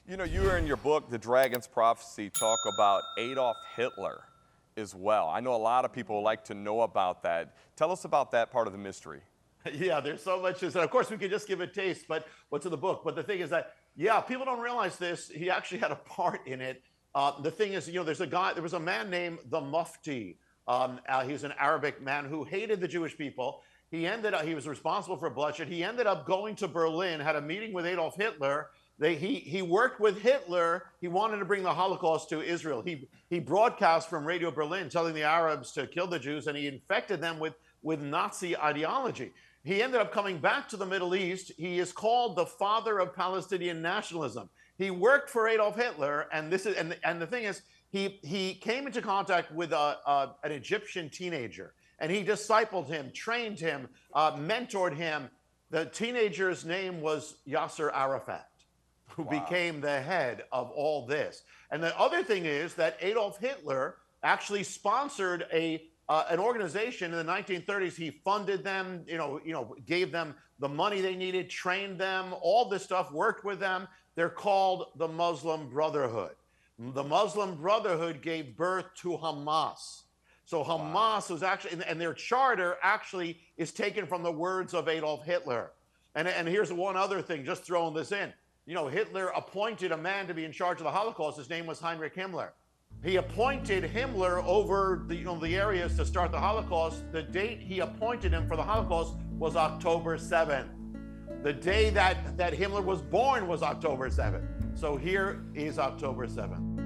You know, you in your book, The Dragon's Prophecy, talk about Adolf Hitler as well. I know a lot of people like to know about that. Tell us about that part of the mystery. Yeah, there's so much. And of course, we could just give a taste, but what's in the book? But the thing is that, yeah, people don't realize this. He actually had a part in it. The thing is, there was a man named the Mufti. He's an Arabic man who hated the Jewish people. He was responsible for bloodshed. He ended up going to Berlin, had a meeting with Adolf Hitler. He worked with Hitler. He wanted to bring the Holocaust to Israel. He broadcast from Radio Berlin telling the Arabs to kill the Jews, and he infected them with Nazi ideology. He ended up coming back to the Middle East. He is called the father of Palestinian nationalism. He worked for Adolf Hitler, and the thing is, he came into contact with an Egyptian teenager, and he discipled him, trained him, mentored him. The teenager's name was Yasser Arafat, who became the head of all this. And the other thing is that Adolf Hitler actually sponsored an organization in the 1930s. He funded them, gave them the money they needed, trained them, all this stuff, worked with them. They're called the Muslim Brotherhood. The Muslim Brotherhood gave birth to Hamas. So Hamas was actually, and their charter actually is taken from the words of Adolf Hitler. And here's one other thing, just throwing this in. Hitler appointed a man to be in charge of the Holocaust. His name was Heinrich Himmler. He appointed Himmler over the areas to start the Holocaust. The date he appointed him for the Holocaust was October 7th. The day that Himmler was born was October 7th. So here is October 7th.